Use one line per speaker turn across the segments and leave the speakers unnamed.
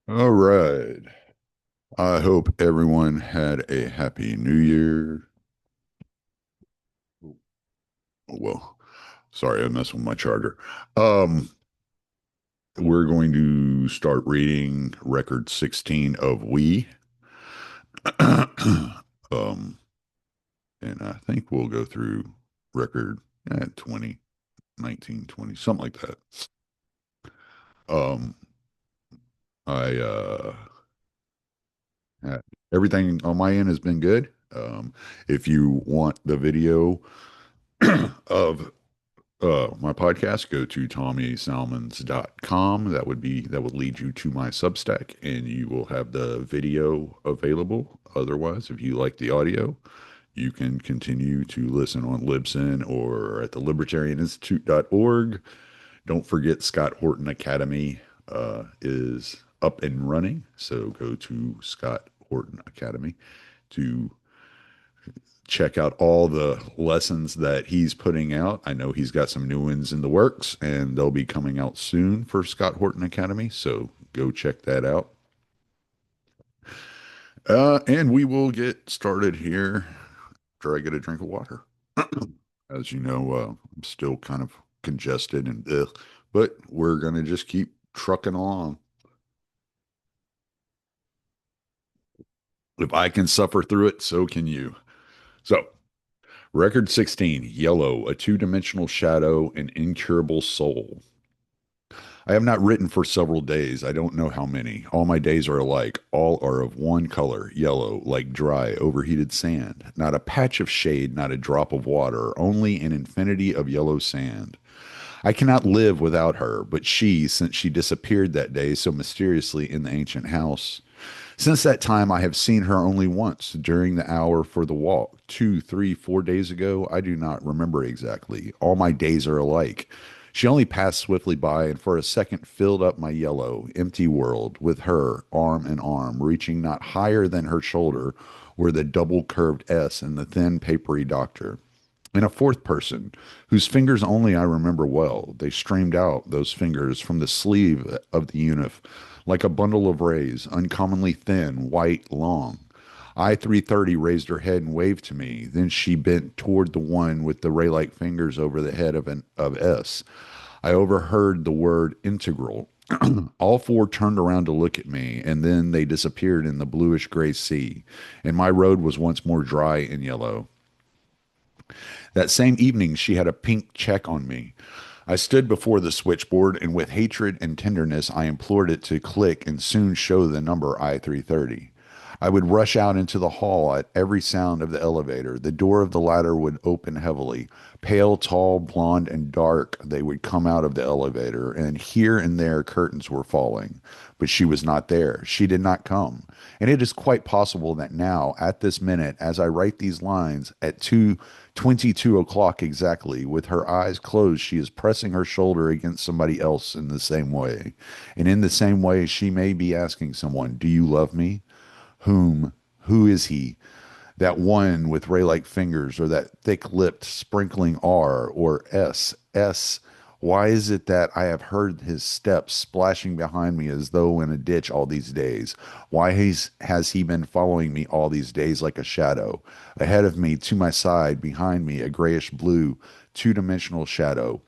All right. I hope everyone had a happy new year. Oh, well, sorry, I messed with my charger. Um, we're going to start reading record 16 of We. Um, and I think we'll go through record 20, 19, 20, something like that. Um, I uh, Everything on my end has been good. If you want the video of my podcast, go to tommysalmons.com. That would lead you to my Substack and you will have the video available. Otherwise, if you like the audio, you can continue to listen on Libsyn or at the libertarianinstitute.org. Don't forget Scott Horton Academy is up and running. So go to Scott Horton Academy to check out all the lessons that he's putting out. I know he's got some new ones in the works, and they'll be coming out soon for Scott Horton Academy. So go check that out. And we will get started here after I get a drink of water. As you know, I'm still kind of congested and but we're gonna just keep trucking along. If I can suffer through it, so can you. So, record 16, Yellow, a two-dimensional shadow, an incurable soul. I have not written for several days. I don't know how many. All my days are alike. All are of one color, yellow, like dry, overheated sand. Not a patch of shade, not a drop of water, only an infinity of yellow sand. I cannot live without her, but she, since she disappeared that day so mysteriously in the ancient house. Since that time, I have seen her only once during the hour for the walk. 2, 3, 4 days ago, I do not remember exactly. All my days are alike. She only passed swiftly by and for a second filled up my yellow, empty world with her, arm in arm, reaching not higher than her shoulder, were the double curved S and the thin, papery doctor. And a fourth person, whose fingers only I remember well. They streamed out, those fingers, from the sleeve of the uniform, like a bundle of rays, uncommonly thin, white, long. I 330 raised her head and waved to me. Then she bent toward the one with the ray-like fingers over the head of S. I overheard the word integral. All four turned around to look at me, and then they disappeared in the bluish gray sea, and my road was once more dry and yellow. That same evening, she had a pink check on me. I stood before the switchboard, and with hatred and tenderness, I implored it to click and soon show the number I-330. I would rush out into the hall at every sound of the elevator. The door of the ladder would open heavily. Pale, tall, blonde, and dark, they would come out of the elevator, and here and there curtains were falling. But she was not there. She did not come. And it is quite possible that now, at this minute, as I write these lines, at 22 o'clock exactly, with her eyes closed, she is pressing her shoulder against somebody else in the same way. And in the same way, she may be asking someone, "Do you love me?" Whom? Who is he? That one with ray-like fingers, or that thick-lipped sprinkling R or S? S. Why is it that I have heard his steps splashing behind me as though in a ditch all these days? Why has he been following me all these days like a shadow? Ahead of me, to my side, behind me, a grayish blue, two-dimensional shadow.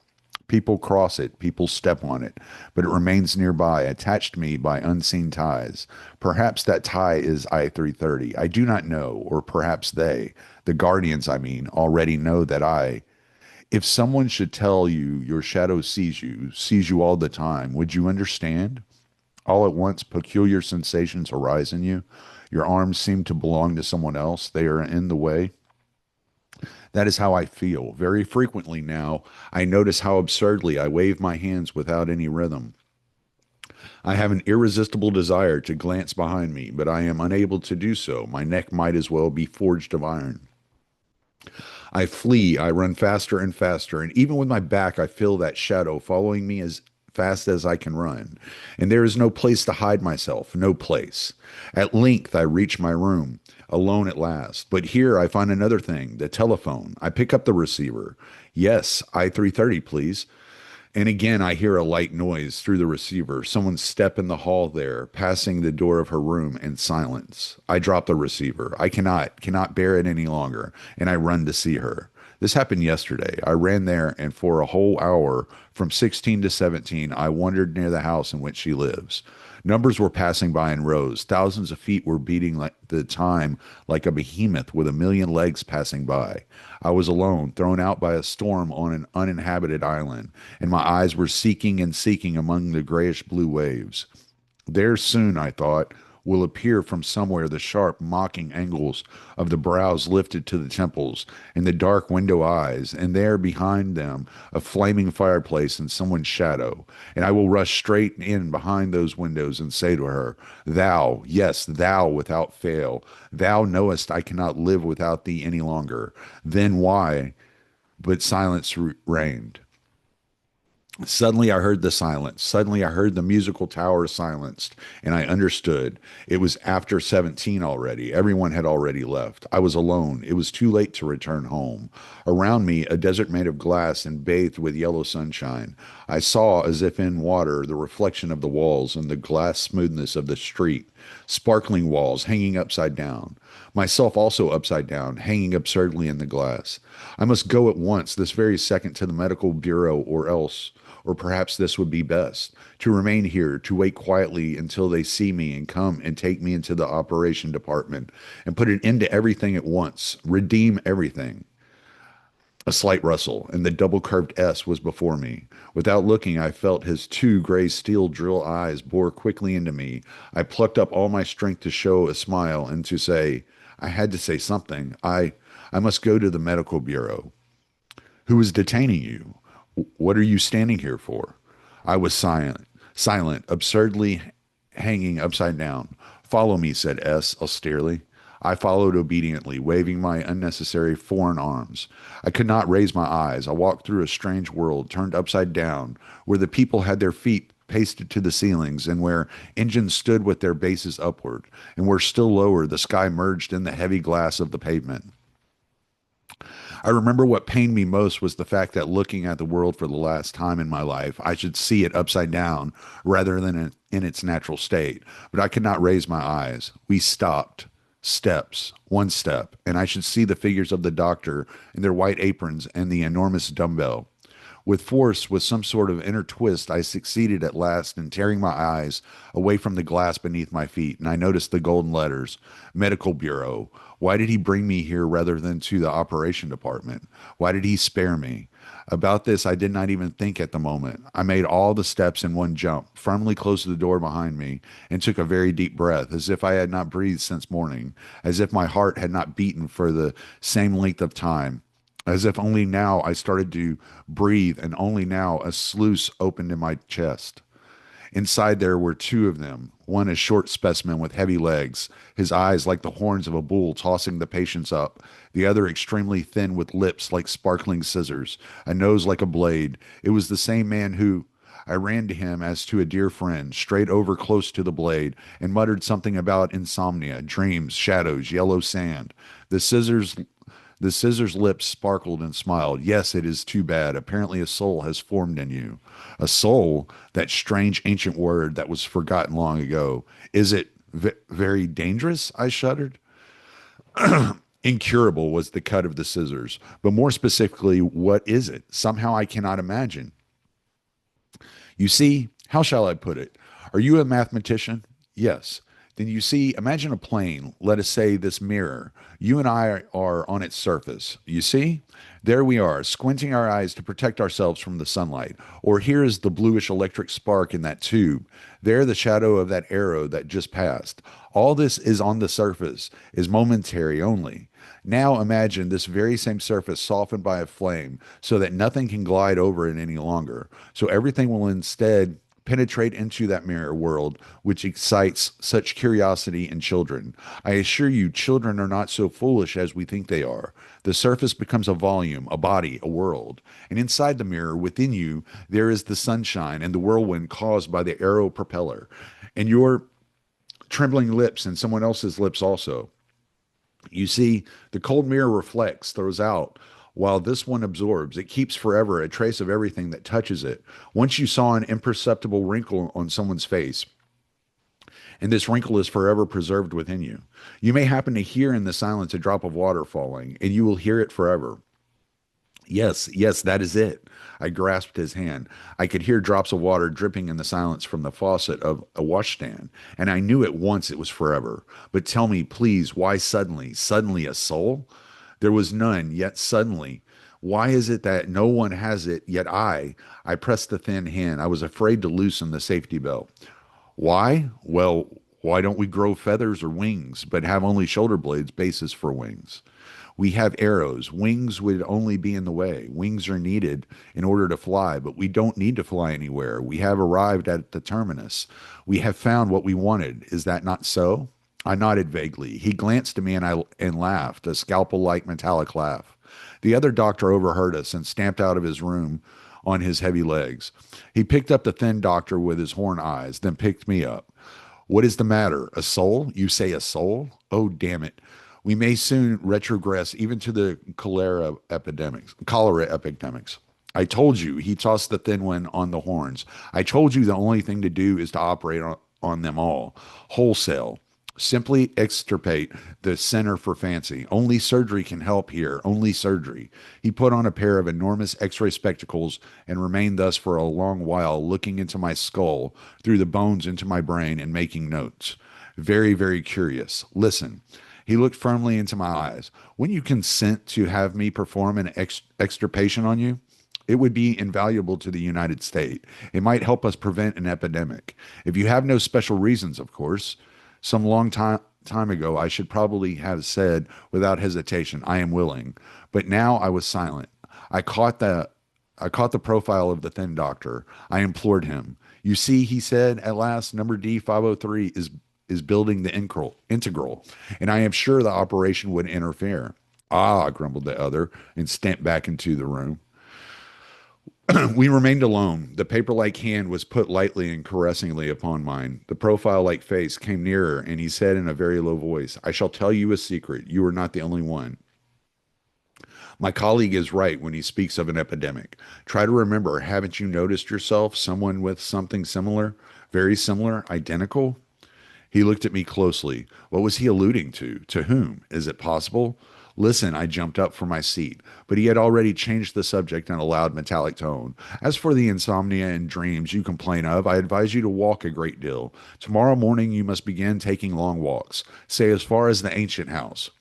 People cross it, people step on it, but it remains nearby, attached to me by unseen ties. Perhaps that tie is I-330. I do not know, or perhaps they, the guardians, I mean, already know that I. If someone should tell you your shadow sees you all the time, would you understand? All at once, peculiar sensations arise in you. Your arms seem to belong to someone else. They are in the way. That is how I feel. Very frequently now, I notice how absurdly I wave my hands without any rhythm. I have an irresistible desire to glance behind me, but I am unable to do so. My neck might as well be forged of iron. I flee, I run faster and faster, and even with my back, I feel that shadow following me as fast as I can run. And there is no place to hide myself, no place. At length, I reach my room, alone at last. But here I find another thing, the telephone. I pick up the receiver. Yes, I 330, please. And again, I hear a light noise through the receiver. Someone step in the hall there, passing the door of her room, and silence. I drop the receiver. I cannot bear it any longer, and I run to see her. This happened yesterday. I ran there, and for a whole hour, from 16 to 17, I wandered near the house in which she lives. Numbers were passing by in rows. Thousands of feet were beating like the time like a behemoth with a million legs passing by. I was alone, thrown out by a storm on an uninhabited island, and my eyes were seeking and seeking among the grayish blue waves. There soon, I thought, will appear from somewhere the sharp, mocking angles of the brows lifted to the temples, and the dark window eyes, and there behind them a flaming fireplace and someone's shadow. And I will rush straight in behind those windows and say to her, Thou, yes, thou without fail, thou knowest I cannot live without thee any longer. Then why? But silence reigned. Suddenly I heard the silence. Suddenly I heard the musical tower silenced, and I understood. It was after 17 already. Everyone had already left. I was alone. It was too late to return home. Around me, a desert made of glass and bathed with yellow sunshine. I saw, as if in water, the reflection of the walls and the glass smoothness of the street, sparkling walls hanging upside down. Myself also upside down, hanging absurdly in the glass. I must go at once, this very second, to the medical bureau, or else, or perhaps this would be best, to remain here, to wait quietly until they see me and come and take me into the operation department and put an end to everything at once, redeem everything. A slight rustle, and the double curved S was before me. Without looking, I felt his two gray steel drill eyes bore quickly into me. I plucked up all my strength to show a smile and to say, I had to say something. I must go to the medical bureau. Who is detaining you? What are you standing here for? I was silent, absurdly hanging upside down. Follow me, said S. austerely. I followed obediently, waving my unnecessary foreign arms. I could not raise my eyes. I walked through a strange world, turned upside down, where the people had their feet pasted to the ceilings, and where engines stood with their bases upward, and where still lower the sky merged in the heavy glass of the pavement. I remember what pained me most was the fact that looking at the world for the last time in my life, I should see it upside down rather than in its natural state. But I could not raise my eyes. We stopped. Steps, one step, and I should see the figures of the doctor in their white aprons and the enormous dumbbell. With force, with some sort of inner twist, I succeeded at last in tearing my eyes away from the glass beneath my feet, and I noticed the golden letters, Medical Bureau. Why did he bring me here rather than to the operation department? Why did he spare me? About this, I did not even think at the moment. I made all the steps in one jump, firmly closed the door behind me, and took a very deep breath, as if I had not breathed since morning, as if my heart had not beaten for the same length of time, as if only now I started to breathe and only now a sluice opened in my chest. Inside there were two of them, one a short specimen with heavy legs, his eyes like the horns of a bull tossing the patients up, the other extremely thin with lips like sparkling scissors, a nose like a blade. It was the same man who, I ran to him as to a dear friend, straight over close to the blade, and muttered something about insomnia, dreams, shadows, yellow sand. The scissors the scissor's lips sparkled and smiled. Yes, it is too bad. Apparently, a soul has formed in you. A soul, that strange ancient word that was forgotten long ago. Is it very dangerous? I shuddered. Incurable was the cut of the scissors. But more specifically, what is it? Somehow I cannot imagine. You see, how shall I put it? Are you a mathematician? Yes. Then you see, imagine a plane, let us say this mirror. You and I are on its surface. You see? There we are, squinting our eyes to protect ourselves from the sunlight. Or here is the bluish electric spark in that tube. There, the shadow of that arrow that just passed. All this is on the surface, is momentary only. Now imagine this very same surface softened by a flame so that nothing can glide over it any longer. So everything will instead penetrate into that mirror world which excites such curiosity in children. I assure you, children are not so foolish as we think they are. The surface becomes a volume, a body, a world. And inside the mirror, within you, there is the sunshine and the whirlwind caused by the aero propeller. And your trembling lips and someone else's lips also. You see, the cold mirror reflects, throws out while this one absorbs. It keeps forever a trace of everything that touches it. Once you saw an imperceptible wrinkle on someone's face, and this wrinkle is forever preserved within you. You may happen to hear in the silence a drop of water falling, and you will hear it forever. Yes, yes, that is it. I grasped his hand. I could hear drops of water dripping in the silence from the faucet of a washstand, and I knew at once it was forever. But tell me, please, why suddenly? Suddenly a soul? There was none, yet suddenly. Why is it that no one has it, yet I pressed the thin hand. I was afraid to loosen the safety belt. Why? Well, why don't we grow feathers or wings, but have only shoulder blades, bases for wings? We have arrows. Wings would only be in the way. Wings are needed in order to fly, but we don't need to fly anywhere. We have arrived at the terminus. We have found what we wanted. Is that not so? I nodded vaguely. He glanced at me and laughed, a scalpel-like metallic laugh. The other doctor overheard us and stamped out of his room on his heavy legs. He picked up the thin doctor with his horn eyes, then picked me up. What is the matter? A soul? You say a soul? Oh, damn it. We may soon retrogress even to the cholera epidemics. I told you, he tossed the thin one on the horns. I told you the only thing to do is to operate on them all, wholesale. Simply extirpate the center for fancy. Only surgery can help here. Only surgery. He put on a pair of enormous x ray spectacles and remained thus for a long while, looking into my skull, through the bones into my brain, and making notes. Very, very curious. Listen. He looked firmly into my eyes. When you consent to have me perform an extirpation on you, it would be invaluable to the United States. It might help us prevent an epidemic. If you have no special reasons, of course. Some long time ago, I should probably have said without hesitation, I am willing. But now I was silent. I caught the I caught the profile of the thin doctor. I implored him. You see, he said at last, number D503 is building the integral, and I am sure the operation would interfere. Ah, grumbled the other, and stamped back into the room. We remained alone. The paper like hand was put lightly and caressingly upon mine. The profile like face came nearer, and he said in a very low voice, I shall tell you a secret. You are not the only one. My colleague is right when he speaks of an epidemic. Try to remember, haven't you noticed yourself someone with something similar, very similar, identical? He looked at me closely. What was he alluding to? To whom? Is it possible? Listen, I jumped up from my seat, but he had already changed the subject in a loud metallic tone. As for the insomnia and dreams you complain of, I advise you to walk a great deal. Tomorrow morning you must begin taking long walks, say as far as the ancient house.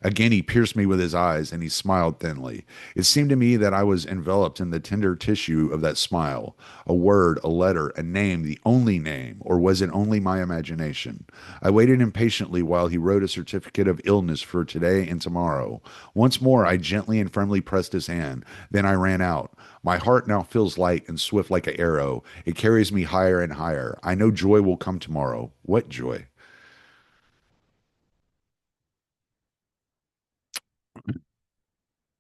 Again he pierced me with his eyes, and he smiled thinly. It seemed to me that I was enveloped in the tender tissue of that smile. A word, a letter, a name, the only name, or was it only my imagination? I waited impatiently while he wrote a certificate of illness for today and tomorrow. Once more I gently and firmly pressed his hand. Then I ran out. My heart now feels light and swift like an arrow. It carries me higher and higher. I know joy will come tomorrow. What joy?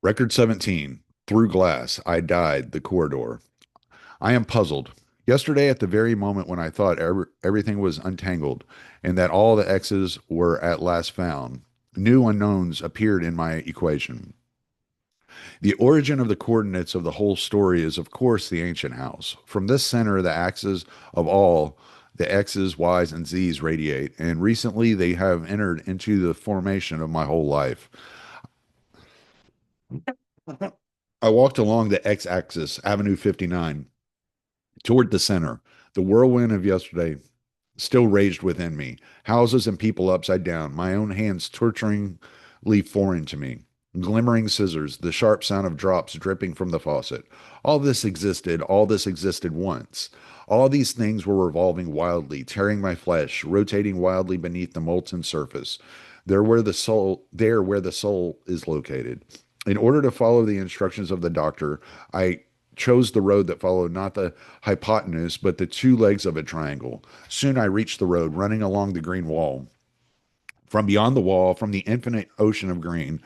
Record 17. Through glass. I died. The corridor. I am puzzled. Yesterday, at the very moment when I thought everything was untangled and that all the X's were at last found, new unknowns appeared in my equation. The origin of the coordinates of the whole story is, of course, the ancient house. From this center, the axes of all the X's, Y's, and Z's radiate, and recently they have entered into the formation of my whole life. I walked along the X axis, Avenue 59, toward the center. The whirlwind of yesterday still raged within me, houses and people upside down, my own hands torturingly foreign to me. Glimmering scissors, the sharp sound of drops dripping from the faucet. All this existed once. All these things were revolving wildly, tearing my flesh, rotating wildly beneath the molten surface. There where the soul is located. In order to follow the instructions of the doctor, I chose the road that followed not the hypotenuse, but the two legs of a triangle. Soon I reached the road, running along the green wall. From beyond the wall, from the infinite ocean of green,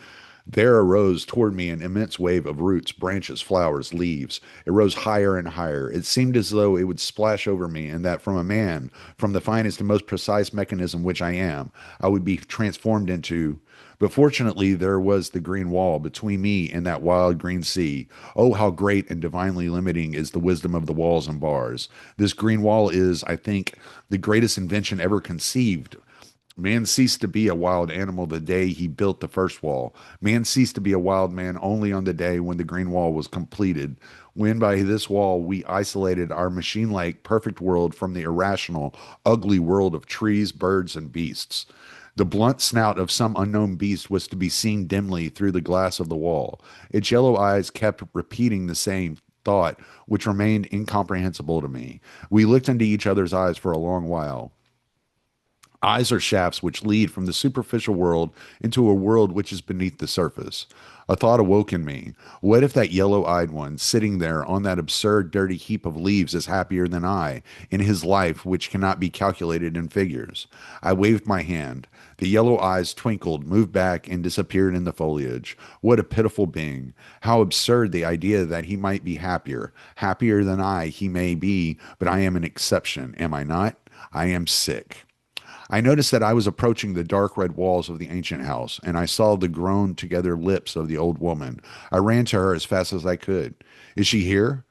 There arose toward me an immense wave of roots, branches, flowers, leaves. It rose higher and higher. It seemed as though it would splash over me, and that from a man, from the finest and most precise mechanism which I am, I would be transformed into. But fortunately, there was the green wall between me and that wild green sea. Oh, how great and divinely limiting is the wisdom of the walls and bars. This green wall is, I think, the greatest invention ever conceived. Man ceased to be a wild animal the day he built the first wall. Man ceased to be a wild man only on the day when the green wall was completed, when by this wall we isolated our machine like perfect world from the irrational, ugly world of trees, birds, and beasts. The blunt snout of some unknown beast was to be seen dimly through the glass of the wall. Its yellow eyes kept repeating the same thought, which remained incomprehensible to me. We looked into each other's eyes for a long while. Eyes are shafts which lead from the superficial world into a world which is beneath the surface. A thought awoke in me. What if that yellow eyed one, sitting there on that absurd, dirty heap of leaves, is happier than I, in his life which cannot be calculated in figures? I waved my hand. The yellow eyes twinkled, moved back, and disappeared in the foliage. What a pitiful being! How absurd the idea that he might be happier. Happier than I, he may be, but I am an exception, am I not? I am sick. I noticed that I was approaching the dark red walls of the ancient house, and I saw the grown together lips of the old woman. I ran to her as fast as I could. Is she here?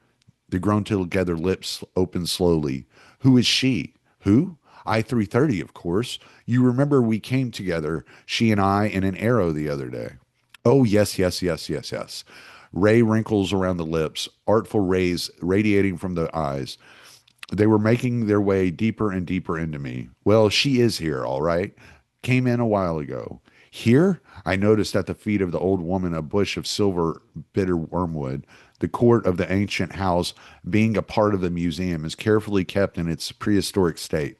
The grown together lips opened slowly. Who is she? Who? I 330, of course. You remember we came together, she and I, in an arrow the other day. Oh, yes, yes, yes, yes, yes. Ray wrinkles around the lips, artful rays radiating from the eyes. They were making their way deeper and deeper into me. Well, she is here, all right. Came in a while ago. Here, I noticed at the feet of the old woman a bush of silver bitter wormwood. The court of the ancient house, being a part of the museum, is carefully kept in its prehistoric state.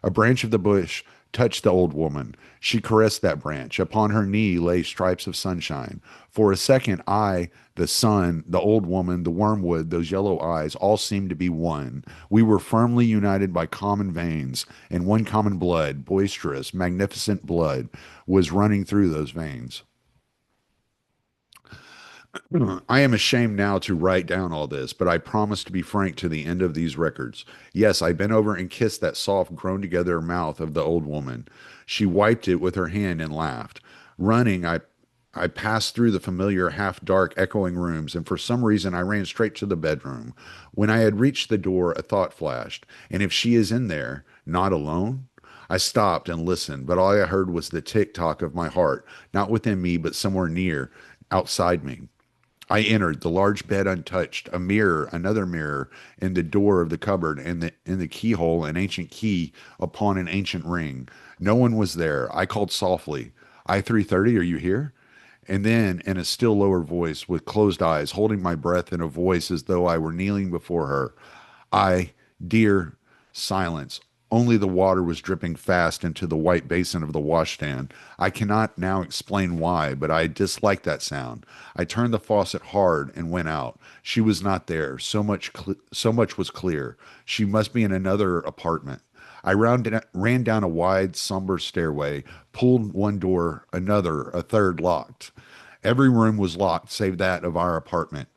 A branch of the bush touched the old woman. She caressed that branch. Upon her knee lay stripes of sunshine. For a second, I, the sun, the old woman, the wormwood, those yellow eyes, all seemed to be one. We were firmly united by common veins, and one common blood, boisterous, magnificent blood, was running through those veins. I am ashamed now to write down all this, but I promise to be frank to the end of these records. Yes, I bent over and kissed that soft, grown together mouth of the old woman. She wiped it with her hand and laughed. Running, I passed through the familiar, half dark, echoing rooms, and for some reason I ran straight to the bedroom. When I had reached the door, a thought flashed. And if she is in there, not alone? I stopped and listened, but all I heard was the tick tock of my heart, not within me, but somewhere near, outside me. I entered, the large bed untouched, a mirror, another mirror, in the door of the cupboard, and in the keyhole an ancient key upon an ancient ring. No one was there. I called softly, I 330, are you here? And then, in a still lower voice, with closed eyes, holding my breath in a voice as though I were kneeling before her, I, dear, silence. Only the water was dripping fast into the white basin of the washstand. I cannot now explain why, but I disliked that sound. I turned the faucet hard and went out. She was not there. So much was clear. She must be in another apartment. Ran down a wide, somber stairway, pulled one door, another, a third locked. Every room was locked save that of our apartment,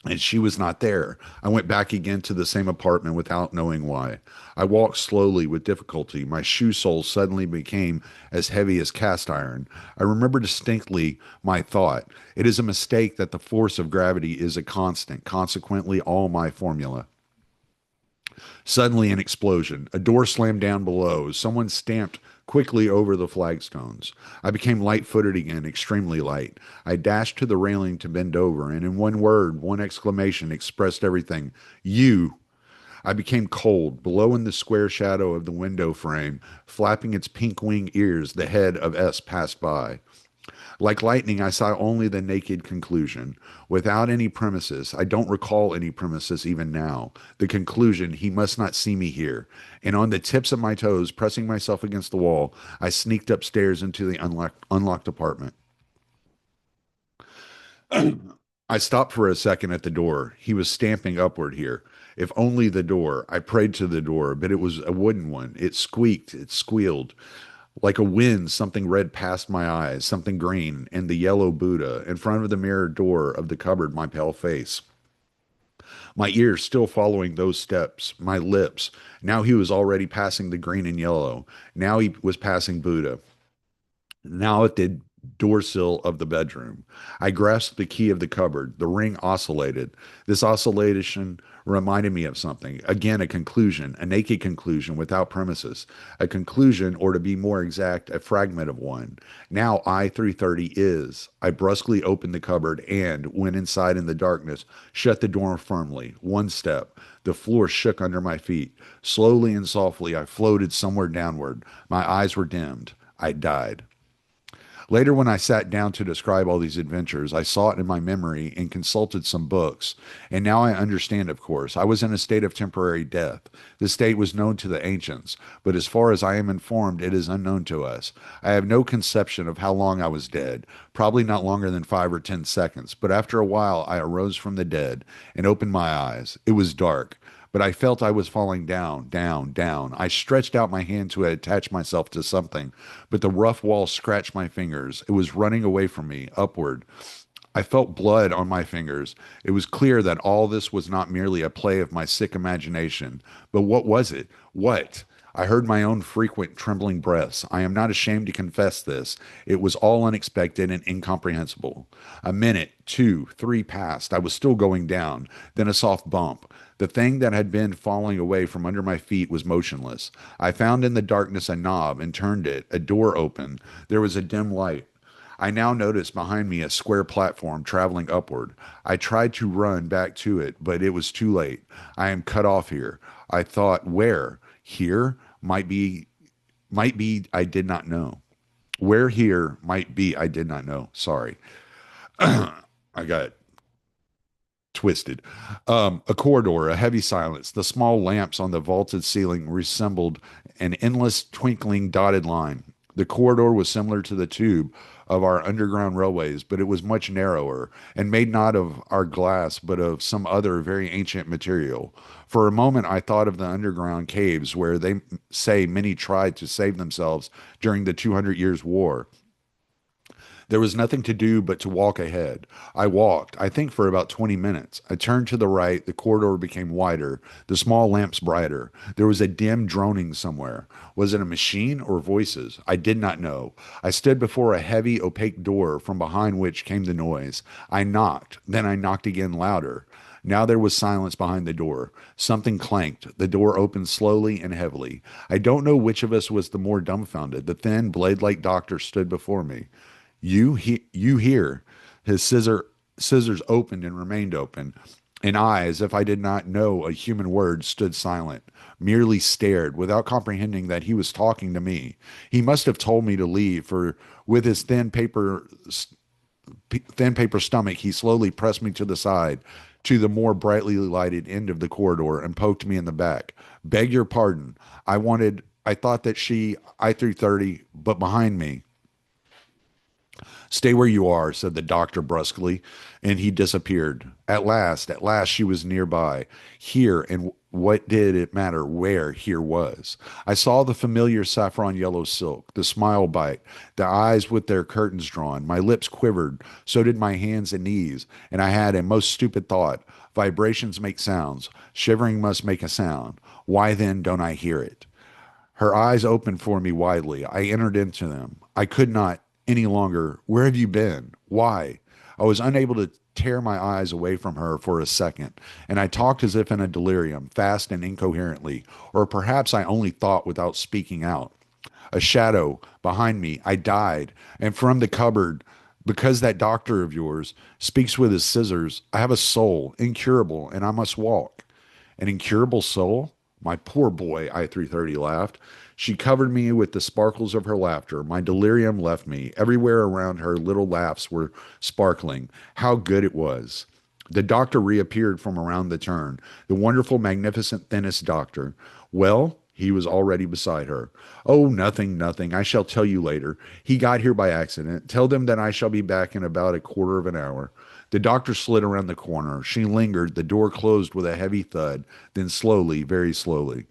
and she was not there. I went back again to the same apartment without knowing why. I walked slowly with difficulty. My shoe soles suddenly became as heavy as cast iron. I remember distinctly my thought. It is a mistake that the force of gravity is a constant, consequently, all my formula. Suddenly, an explosion. A door slammed down below. Someone stamped quickly over the flagstones. I became light footed again, extremely light. I dashed to the railing to bend over, and in one word, one exclamation expressed everything. You! I became cold. Below in the square shadow of the window frame, flapping its pink wing ears, the head of S passed by. Like lightning, I saw only the naked conclusion. Without any premises, I don't recall any premises even now. The conclusion, he must not see me here. And on the tips of my toes, pressing myself against the wall, I sneaked upstairs into the unlocked apartment. I stopped for a second at the door. He was stamping upward here. If only the door. I prayed to the door, but it was a wooden one. It squeaked, it squealed. Like a wind, something red passed my eyes, something green, and the yellow Buddha in front of the mirror door of the cupboard, my pale face. My ears still following those steps, my lips. Now he was already passing the green and yellow. Now he was passing Buddha. Now at the door sill of the bedroom. I grasped the key of the cupboard. The ring oscillated. This oscillation reminded me of something. Again, a conclusion, a naked conclusion without premises. A conclusion, or to be more exact, a fragment of one. Now I 330 is. I brusquely opened the cupboard and, went inside in the darkness, shut the door firmly. One step. The floor shook under my feet. Slowly and softly, I floated somewhere downward. My eyes were dimmed. I died. Later, when I sat down to describe all these adventures, I saw it in my memory and consulted some books. And now I understand, of course. I was in a state of temporary death. This state was known to the ancients, but as far as I am informed, it is unknown to us. I have no conception of how long I was dead, probably not longer than 5 or 10 seconds. But after a while, I arose from the dead and opened my eyes. It was dark, but I felt I was falling down, down, down. I stretched out my hand to attach myself to something, but the rough wall scratched my fingers. It was running away from me, upward. I felt blood on my fingers. It was clear that all this was not merely a play of my sick imagination. But what was it? What? I heard my own frequent trembling breaths. I am not ashamed to confess this. It was all unexpected and incomprehensible. A minute, two, three passed. I was still going down. Then a soft bump. The thing that had been falling away from under my feet was motionless. I found in the darkness a knob and turned it. A door opened. There was a dim light. I now noticed behind me a square platform traveling upward. I tried to run back to it, but it was too late. I am cut off here. I thought, where? Here? Might be, I did not know. Where here might be, I did not know. Sorry. I got twisted. A corridor, a heavy silence. The small lamps on the vaulted ceiling resembled an endless twinkling dotted line. The corridor was similar to the tube of our underground railways, but it was much narrower and made not of our glass, but of some other very ancient material. For a moment, I thought of the underground caves where they say many tried to save themselves during the 200 Years' War. There was nothing to do but to walk ahead. I walked, I think, for about 20 minutes. I turned to the right. The corridor became wider, the small lamps brighter. There was a dim droning somewhere. Was it a machine or voices? I did not know. I stood before a heavy, opaque door from behind which came the noise. I knocked. Then I knocked again louder. Now there was silence behind the door. Something clanked. The door opened slowly and heavily. I don't know which of us was the more dumbfounded. The thin, blade-like doctor stood before me. You here. His scissors opened and remained open, and I, as if I did not know a human word, stood silent, merely stared, without comprehending that he was talking to me. He must have told me to leave, for with his thin paper stomach, he slowly pressed me to the side, to the more brightly lighted end of the corridor, and poked me in the back. Beg your pardon. I thought that she, I 330, but behind me. Stay where you are, said the doctor brusquely, and he disappeared. At last, she was nearby. Here, and what did it matter where here was? I saw the familiar saffron yellow silk, the smile bite, the eyes with their curtains drawn. My lips quivered, so did my hands and knees, and I had a most stupid thought. Vibrations make sounds. Shivering must make a sound. Why then don't I hear it? Her eyes opened for me widely. I entered into them. I could not any longer. Where have you been? Why? I was unable to tear my eyes away from her for a second, and I talked as if in a delirium, fast and incoherently, or perhaps I only thought without speaking out. A shadow behind me. I died, and from the cupboard, because that doctor of yours speaks with his scissors, I have a soul, incurable, and I must walk. An incurable soul? My poor boy, I 330 laughed. She covered me with the sparkles of her laughter. My delirium left me. Everywhere around her, little laughs were sparkling. How good it was. The doctor reappeared from around the turn. The wonderful, magnificent, thinnest doctor. Well, he was already beside her. Oh, nothing, nothing. I shall tell you later. He got here by accident. Tell them that I shall be back in about a quarter of an hour. The doctor slid around the corner. She lingered. The door closed with a heavy thud, then slowly, very slowly.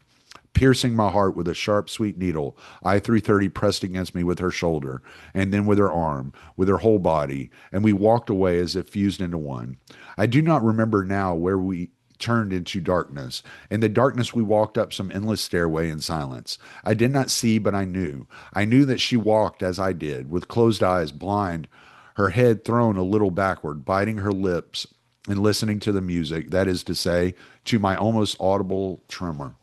piercing my heart with a sharp, sweet needle. I-330 pressed against me with her shoulder, and then with her arm, with her whole body, and we walked away as if fused into one. I do not remember now where we turned into darkness. In the darkness, we walked up some endless stairway in silence. I did not see, but I knew. I knew that she walked as I did, with closed eyes, blind, her head thrown a little backward, biting her lips and listening to the music, that is to say, to my almost audible tremor.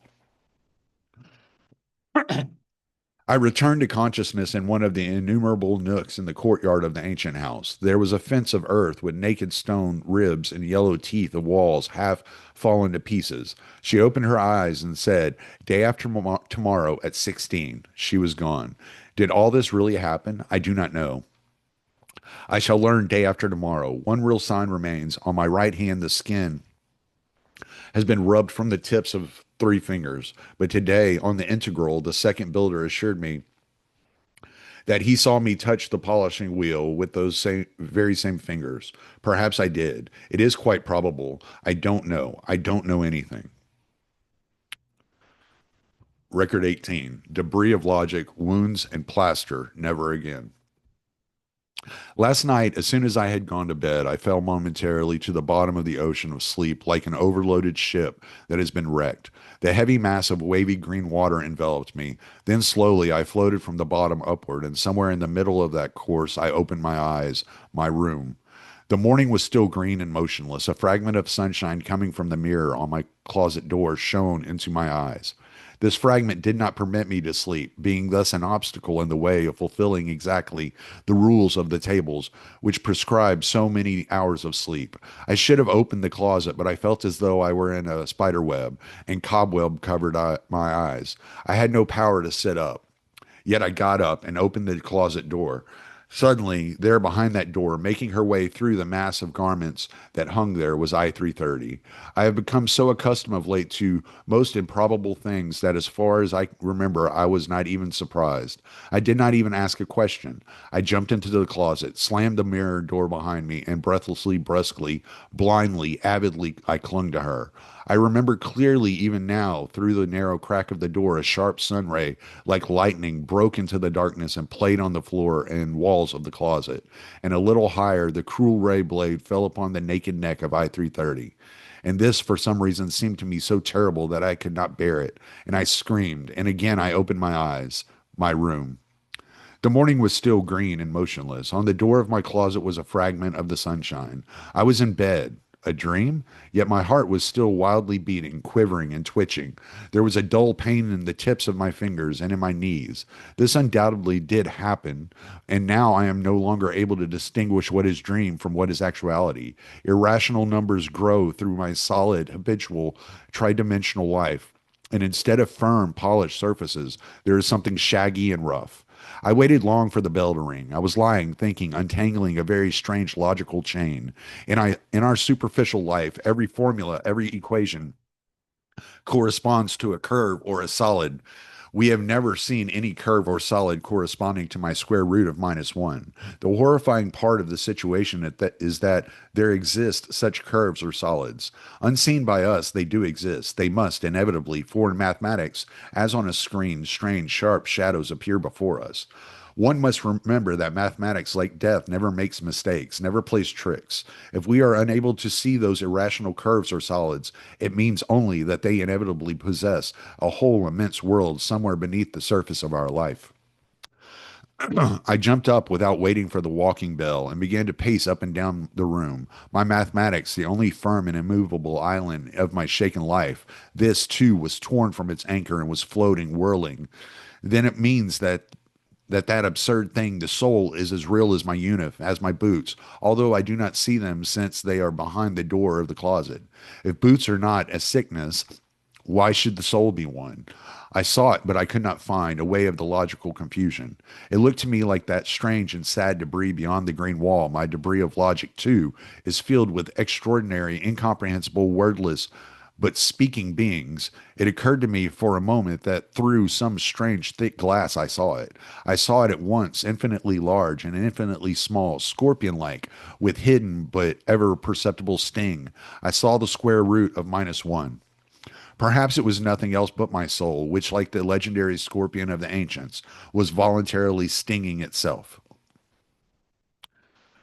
I returned to consciousness in one of the innumerable nooks in the courtyard of the ancient house. There was a fence of earth with naked stone ribs and yellow teeth of walls half fallen to pieces. She opened her eyes and said, "Day after tomorrow at 16." She was gone. Did all this really happen? I do not know. I shall learn day after tomorrow. One real sign remains. On my right hand, the skin has been rubbed from the tips of three fingers. But today, on the integral, the second builder assured me that he saw me touch the polishing wheel with those very same fingers. Perhaps I did. It is quite probable. I don't know. I don't know anything. Record 18. Debris of logic, wounds, and plaster. Never again. Last night, as soon as I had gone to bed, I fell momentarily to the bottom of the ocean of sleep like an overloaded ship that has been wrecked. The heavy mass of wavy green water enveloped me. Then slowly I floated from the bottom upward, and somewhere in the middle of that course I opened my eyes, my room. The morning was still green and motionless. A fragment of sunshine coming from the mirror on my closet door shone into my eyes. This fragment did not permit me to sleep, being thus an obstacle in the way of fulfilling exactly the rules of the tables, which prescribe so many hours of sleep. I should have opened the closet, but I felt as though I were in a spider web, and cobweb covered my eyes. I had no power to sit up. Yet I got up and opened the closet door. Suddenly, there behind that door, making her way through the mass of garments that hung there, was I-330. I have become so accustomed of late to most improbable things that, as far as I remember, I was not even surprised. I did not even ask a question. I jumped into the closet, slammed the mirror door behind me, and breathlessly, brusquely, blindly, avidly, I clung to her. I remember clearly even now, through the narrow crack of the door, a sharp sun ray, like lightning, broke into the darkness and played on the floor and walls of the closet. And a little higher, the cruel ray blade fell upon the naked neck of I-330. And this, for some reason, seemed to me so terrible that I could not bear it. And I screamed, and again I opened my eyes. My room. The morning was still green and motionless. On the door of my closet was a fragment of the sunshine. I was in bed. A dream? Yet my heart was still wildly beating, quivering, and twitching. There was a dull pain in the tips of my fingers and in my knees. This undoubtedly did happen, and now I am no longer able to distinguish what is dream from what is actuality. Irrational numbers grow through my solid, habitual, tridimensional life, and instead of firm, polished surfaces, there is something shaggy and rough. I waited long for the bell to ring. I was lying, thinking, untangling a very strange logical chain. In our superficial life, every formula, every equation corresponds to a curve or a solid. We have never seen any curve or solid corresponding to my square root of -1. The horrifying part of the situation is that there exist such curves or solids. Unseen by us, they do exist. They must, inevitably, for in mathematics, as on a screen, strange, sharp shadows appear before us. One must remember that mathematics, like death, never makes mistakes, never plays tricks. If we are unable to see those irrational curves or solids, it means only that they inevitably possess a whole immense world somewhere beneath the surface of our life. I jumped up without waiting for the walking bell and began to pace up and down the room. My mathematics, the only firm and immovable island of my shaken life, this too was torn from its anchor and was floating, whirling. Then it means that absurd thing, the soul, is as real as my unit, as my boots, although I do not see them since they are behind the door of the closet. If boots are not a sickness, why should the soul be one? I sought, but I could not find, a way of the logical confusion. It looked to me like that strange and sad debris beyond the green wall. My debris of logic, too, is filled with extraordinary, incomprehensible, wordless, but speaking beings. It occurred to me for a moment that through some strange thick glass I saw it. I saw it at once infinitely large and infinitely small, scorpion-like, with hidden but ever perceptible sting. I saw the square root of -1. Perhaps it was nothing else but my soul, which, like the legendary scorpion of the ancients, was voluntarily stinging itself.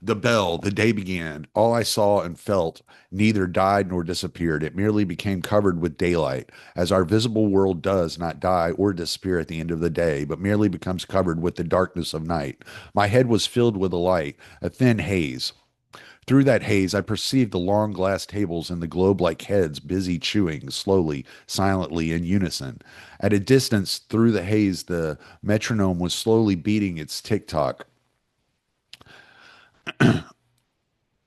The bell, the day began. All I saw and felt neither died nor disappeared. It merely became covered with daylight, as our visible world does not die or disappear at the end of the day, but merely becomes covered with the darkness of night. My head was filled with a light, a thin haze. Through that haze, I perceived the long glass tables and the globe like heads busy chewing, slowly, silently, in unison. At a distance through the haze, the metronome was slowly beating its tick tock.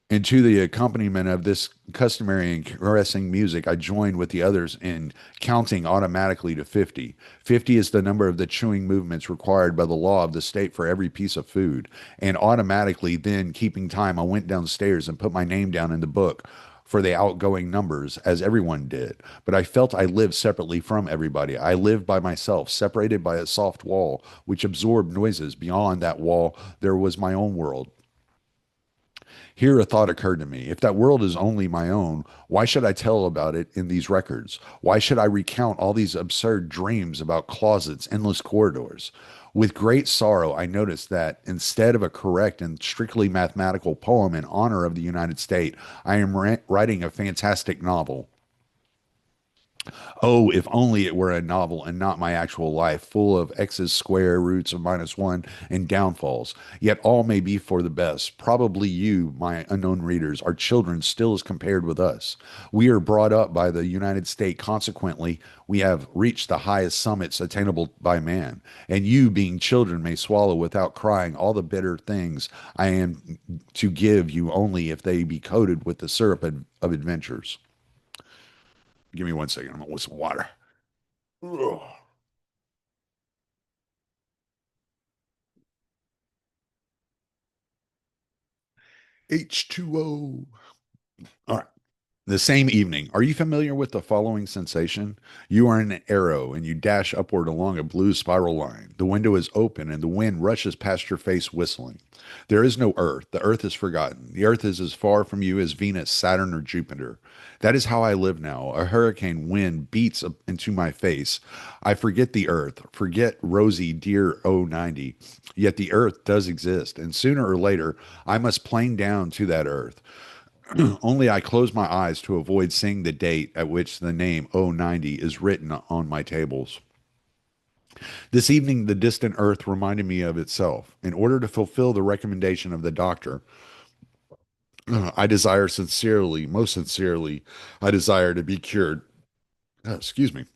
And to the accompaniment of this customary and caressing music, I joined with the others in counting automatically to 50. 50 is the number of the chewing movements required by the law of the state for every piece of food. And automatically, then keeping time, I went downstairs and put my name down in the book for the outgoing numbers, as everyone did. But I felt I lived separately from everybody. I lived by myself, separated by a soft wall which absorbed noises. Beyond that wall, there was my own world. Here a thought occurred to me. If that world is only my own, why should I tell about it in these records? Why should I recount all these absurd dreams about closets, endless corridors? With great sorrow, I noticed that instead of a correct and strictly mathematical poem in honor of the United States, I am writing a fantastic novel. Oh, if only it were a novel and not my actual life, full of x's square roots of minus one and downfalls. Yet all may be for the best. Probably you, my unknown readers, are children still as compared with us. We are brought up by the United States. Consequently, we have reached the highest summits attainable by man. And you, being children, may swallow without crying all the bitter things I am to give you only if they be coated with the syrup of adventures. Give me 1 second. I'm gonna with some water. Ugh. H2O. All right. The same evening, are you familiar with the following sensation? You are in an arrow and you dash upward along a blue spiral line. The window is open and the wind rushes past your face whistling. There is no earth. The earth is forgotten. The earth is as far from you as Venus, Saturn, or Jupiter. That is how I live now. A hurricane wind beats up into my face. I forget the earth, forget rosy, dear 090. Yet the earth does exist, and sooner or later I must plane down to that earth. Only I close my eyes to avoid seeing the date at which the name 090 is written on my tables. This evening, the distant earth reminded me of itself. In order to fulfill the recommendation of the doctor, I desire sincerely, most sincerely, I desire to be cured. Excuse me.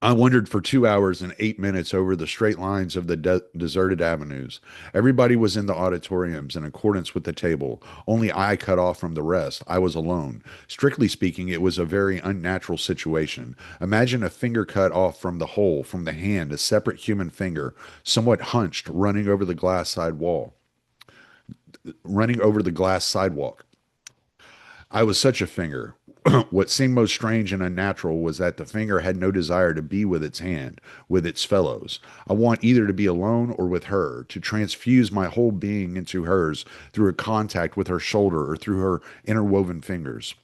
I wandered for 2 hours and 8 minutes over the straight lines of the deserted avenues. Everybody was in the auditoriums in accordance with the table. Only I cut off from the rest. I was alone. Strictly speaking, it was a very unnatural situation. Imagine a finger cut off from the whole, from the hand, a separate human finger, somewhat hunched, running over the glass sidewalk. I was such a finger. What seemed most strange and unnatural was that the finger had no desire to be with its hand, with its fellows. I want either to be alone or with her, to transfuse my whole being into hers through a contact with her shoulder or through her interwoven fingers.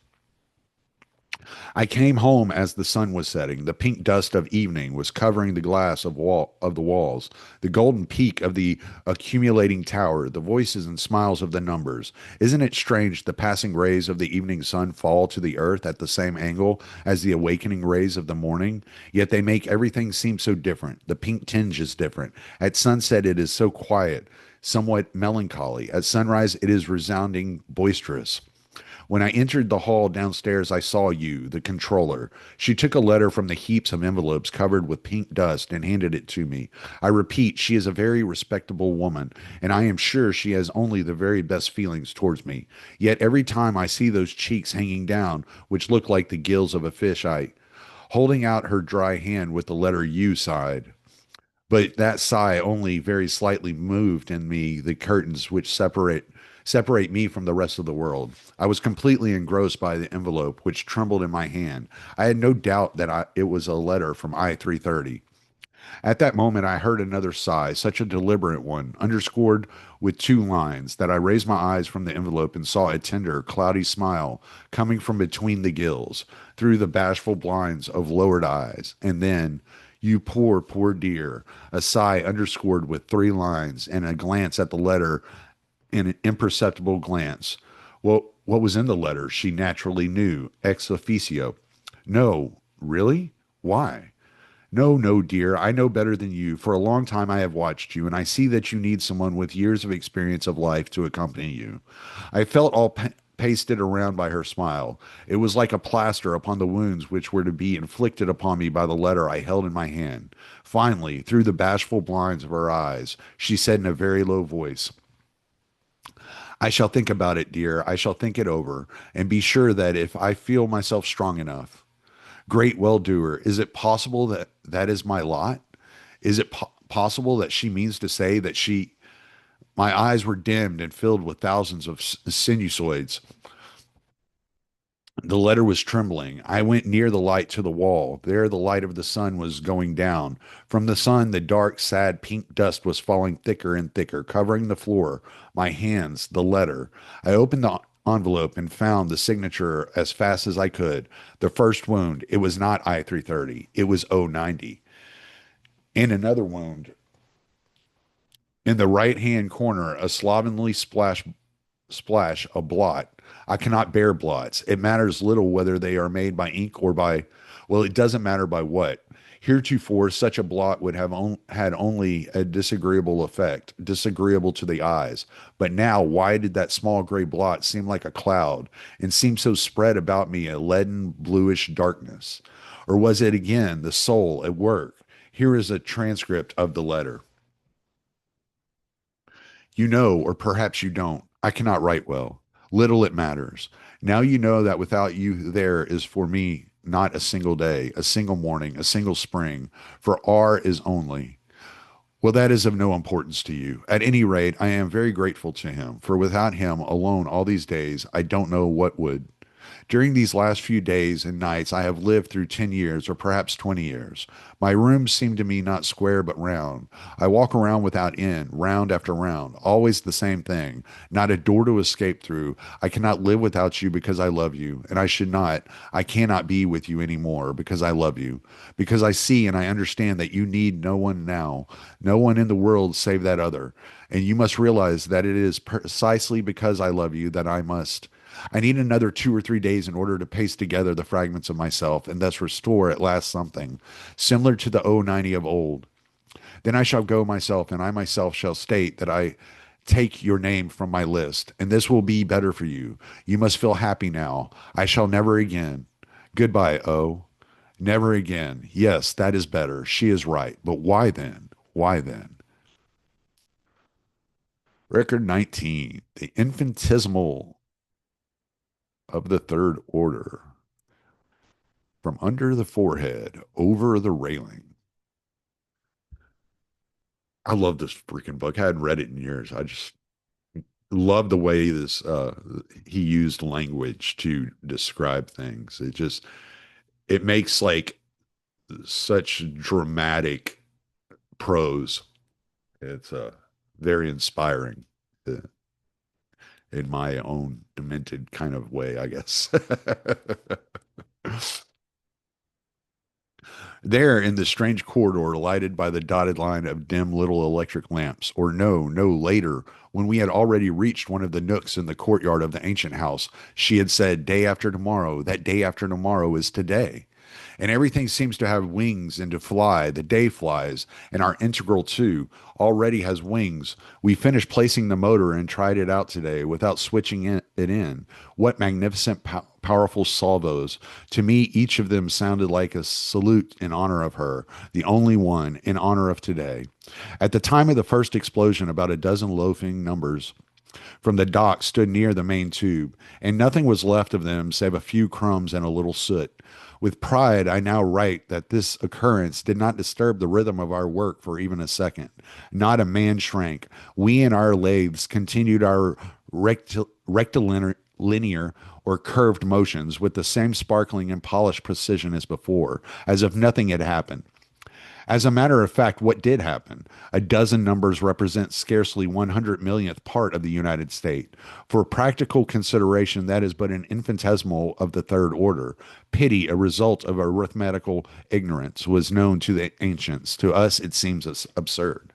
I came home as the sun was setting. The pink dust of evening was covering the glass of the walls, the golden peak of the accumulating tower, the voices and smiles of the numbers. Isn't it strange the passing rays of the evening sun fall to the earth at the same angle as the awakening rays of the morning? Yet they make everything seem so different. The pink tinge is different. At sunset it is so quiet, somewhat melancholy. At sunrise it is resounding, boisterous. When I entered the hall downstairs, I saw you, the controller. She took a letter from the heaps of envelopes covered with pink dust and handed it to me. I repeat, she is a very respectable woman, and I am sure she has only the very best feelings towards me. Yet every time I see those cheeks hanging down, which look like the gills of a fish, holding out her dry hand with the letter U sighed. But that sigh only very slightly moved in me the curtains which separate me from the rest of the world. I was completely engrossed by the envelope which trembled in my hand. I had no doubt that it was a letter from I 330. At that moment, I heard another sigh, such a deliberate one, underscored with two lines, that I raised my eyes from the envelope and saw a tender, cloudy smile coming from between the gills, through the bashful blinds of lowered eyes. And then, you poor, poor dear, a sigh underscored with three lines, and a glance at the letter, in an imperceptible glance. What was in the letter she naturally knew, ex officio. No, really? Why? No, no, dear. I know better than you. For a long time I have watched you, and I see that you need someone with years of experience of life to accompany you. I felt all pasted around by her smile. It was like a plaster upon the wounds which were to be inflicted upon me by the letter I held in my hand. Finally, through the bashful blinds of her eyes, she said in a very low voice, I shall think about it, dear. I shall think it over, and be sure that if I feel myself strong enough, great well-doer, is it possible that that is my lot? Is it possible that she means to say that she? My eyes were dimmed and filled with thousands of sinusoids. The letter was trembling. I went near the light to the wall. There, the light of the sun was going down. From the sun, the dark, sad pink dust was falling thicker and thicker, covering the floor, my hands, the letter. I opened the envelope and found the signature as fast as I could. The first wound, it was not I-330, it was O-90. And another wound. In the right hand corner, a slovenly splash a blot. I cannot bear blots. It matters little whether they are made by ink or by, well, it doesn't matter by what. Heretofore, such a blot would have had only a disagreeable effect, disagreeable to the eyes. But now, why did that small gray blot seem like a cloud and seem so spread about me a leaden bluish darkness? Or was it again the soul at work? Here is a transcript of the letter. You know, or perhaps you don't. I cannot write well. Little it matters. Now you know that without you there is for me not a single day, a single morning, a single spring, for R is only. Well, that is of no importance to you. At any rate, I am very grateful to him, for without him alone all these days, I don't know what would. During these last few days and nights, I have lived through 10 years or perhaps 20 years. My rooms seem to me not square but round. I walk around without end, round after round, always the same thing, not a door to escape through. I cannot live without you because I love you, and I should not, I cannot be with you anymore because I love you, because I see and I understand that you need no one now, no one in the world save that other. And you must realize that it is precisely because I love you that I need another 2 or 3 days in order to paste together the fragments of myself and thus restore at last something similar to the O-90 of old. Then I shall go myself, and I myself shall state that I take your name from my list, and this will be better for you. You must feel happy now. I shall never again. Goodbye, O. Never again. Yes, that is better. She is right. But why then? Why then? Record 19, the infinitesimal of the third order. From under the forehead, over the railing. I love this freaking book. I hadn't read it in years. I just love the way this he used language to describe things. It makes like such dramatic prose. It's very inspiring uh, in my own demented kind of way, I guess. There, in the strange corridor lighted by the dotted line of dim little electric lamps, or no, later, when we had already reached one of the nooks in the courtyard of the ancient house, she had said, day after tomorrow, that day after tomorrow is today. And everything seems to have wings and to fly. The day flies, and our integral too already has wings. We finished placing the motor and tried it out today without switching it in. What magnificent, powerful salvos. To me, each of them sounded like a salute in honor of her, the only one in honor of today. At the time of the first explosion, about a dozen loafing numbers from the dock stood near the main tube, and nothing was left of them save a few crumbs and a little soot. With pride, I now write that this occurrence did not disturb the rhythm of our work for even a second. Not a man shrank. We and our lathes continued our rectilinear or curved motions with the same sparkling and polished precision as before, as if nothing had happened. As a matter of fact, what did happen? A dozen numbers represent scarcely 100 millionth part of the United States. For practical consideration, that is but an infinitesimal of the third order. Pity, a result of arithmetical ignorance, was known to the ancients. To us, it seems absurd.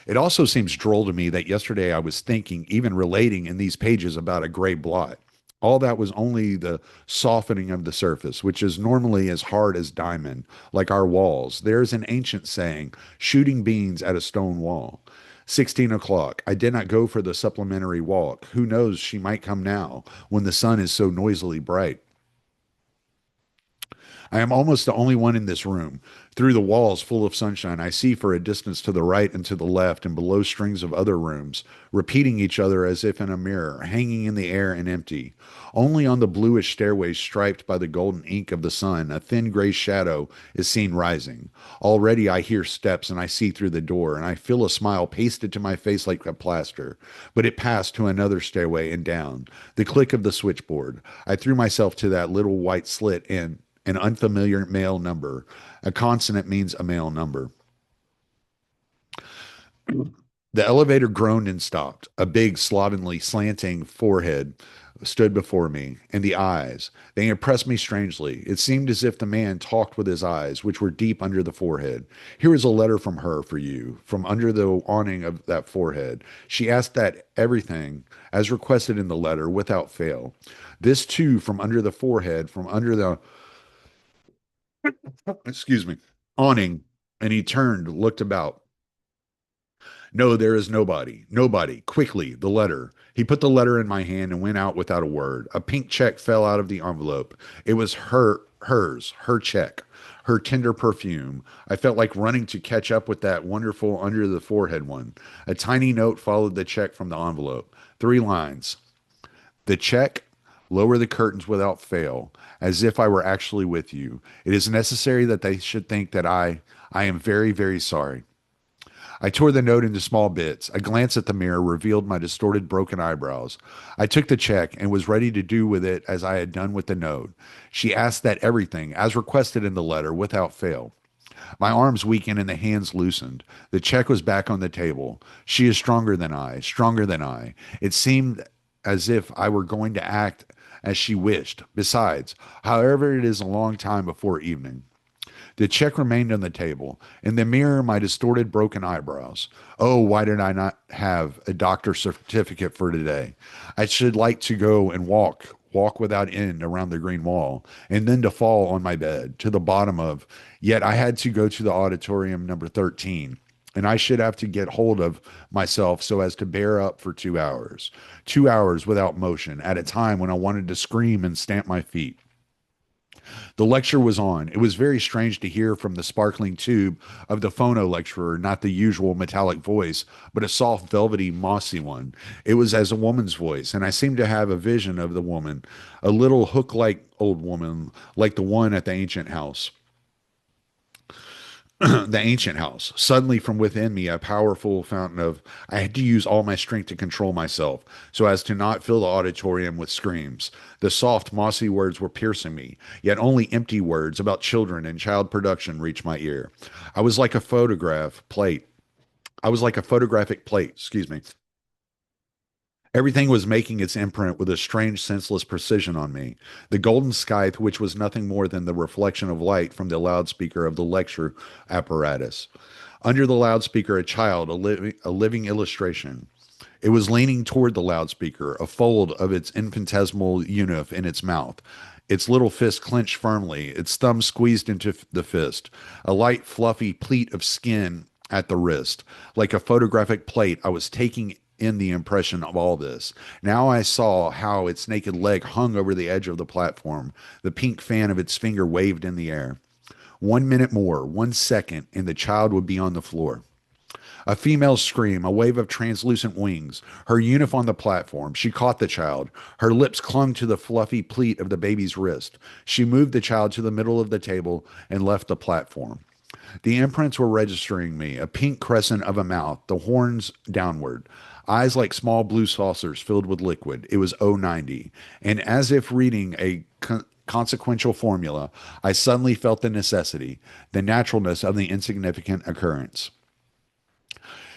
It also seems droll to me that yesterday I was thinking, even relating in these pages, about a gray blot. All that was only the softening of the surface, which is normally as hard as diamond, like our walls. There's an ancient saying, shooting beans at a stone wall. 16 o'clock. I did not go for the supplementary walk. Who knows, she might come now, when the sun is so noisily bright. I am almost the only one in this room. Through the walls full of sunshine, I see for a distance to the right and to the left and below strings of other rooms, repeating each other as if in a mirror, hanging in the air and empty. Only on the bluish stairway striped by the golden ink of the sun, a thin gray shadow is seen rising. Already I hear steps and I see through the door, and I feel a smile pasted to my face like a plaster. But it passed to another stairway and down. The click of the switchboard. I threw myself to that little white slit and an unfamiliar male number. A consonant means a male number. The elevator groaned and stopped. A big, slovenly, slanting forehead stood before me, and the eyes. They impressed me strangely. It seemed as if the man talked with his eyes, which were deep under the forehead. Here is a letter from her for you, from under the awning of that forehead. She asked that everything, as requested in the letter, without fail. This too, from under the forehead, from under the excuse me, awning, and he turned, looked about. No, there is nobody. Nobody. Quickly, the letter. He put the letter in my hand and went out without a word. A pink check fell out of the envelope. It was her check, her tender perfume. I felt like running to catch up with that wonderful under the forehead one. A tiny note followed the check from the envelope. 3 lines. The check, lower the curtains without fail, as if I were actually with you. It is necessary that they should think that I am very, very sorry. I tore the note into small bits. A glance at the mirror revealed my distorted, broken eyebrows. I took the check and was ready to do with it as I had done with the note. She asked that everything, as requested in the letter, without fail. My arms weakened and the hands loosened. The check was back on the table. She is stronger than I, stronger than I. It seemed as if I were going to act as she wished. Besides, however, it is a long time before evening. The check remained on the table. In the mirror, my distorted, broken eyebrows. Oh, why did I not have a doctor's certificate for today? I should like to go and walk without end around the green wall, and then to fall on my bed to the bottom of. Yet I had to go to the auditorium number 13, and I should have to get hold of myself so as to bear up for 2 hours. 2 hours without motion at a time when I wanted to scream and stamp my feet. The lecture was on. It was very strange to hear from the sparkling tube of the phono lecturer not the usual metallic voice, but a soft, velvety, mossy one. It was as a woman's voice, and I seemed to have a vision of the woman, a little hook like old woman, like the one at the ancient house. The ancient house. Suddenly, from within me, a powerful fountain of. I had to use all my strength to control myself so as to not fill the auditorium with screams. The soft, mossy words were piercing me, yet only empty words about children and child production reached my ear. I was like a photograph plate. I was like a photographic plate, excuse me. Everything was making its imprint with a strange, senseless precision on me. The golden scythe, which was nothing more than the reflection of light from the loudspeaker of the lecture apparatus. Under the loudspeaker, a child, a living illustration. It was leaning toward the loudspeaker, a fold of its infinitesimal unif in its mouth. Its little fist clenched firmly, its thumb squeezed into the fist, a light, fluffy pleat of skin at the wrist. Like a photographic plate, I was taking in the impression of all this. Now I saw how its naked leg hung over the edge of the platform. The pink fan of its finger waved in the air. 1 minute more, 1 second, and the child would be on the floor. A female scream, a wave of translucent wings, her uniform on the platform. She caught the child. Her lips clung to the fluffy pleat of the baby's wrist. She moved the child to the middle of the table and left the platform. The imprints were registering me, a pink crescent of a mouth, the horns downward, eyes like small blue saucers filled with liquid. It was 090. And as if reading a consequential formula, I suddenly felt the necessity, the naturalness of the insignificant occurrence.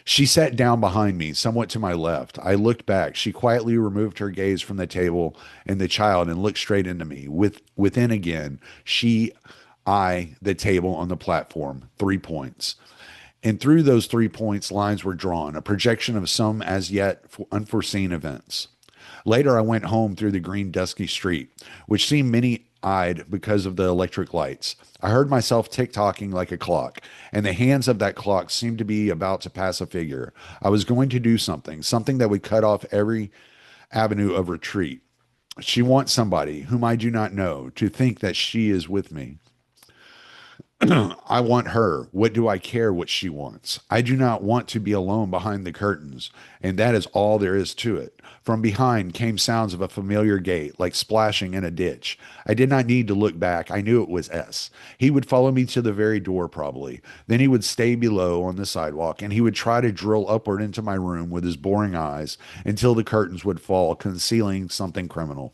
She sat down behind me, somewhat to my left. I looked back. She quietly removed her gaze from the table and the child and looked straight into me. Within again, she, I, the table on the platform, 3 points. And through those 3 points, lines were drawn, a projection of some as yet unforeseen events. Later, I went home through the green, dusky street, which seemed many eyed because of the electric lights. I heard myself tick tocking like a clock, and the hands of that clock seemed to be about to pass a figure. I was going to do something, something that would cut off every avenue of retreat. She wants somebody whom I do not know to think that she is with me. I want her. What do I care what she wants? I do not want to be alone behind the curtains, and that is all there is to it. From behind came sounds of a familiar gait, like splashing in a ditch. I did not need to look back. I knew it was S. He would follow me to the very door, probably. Then he would stay below on the sidewalk, and he would try to drill upward into my room with his boring eyes until the curtains would fall, concealing something criminal.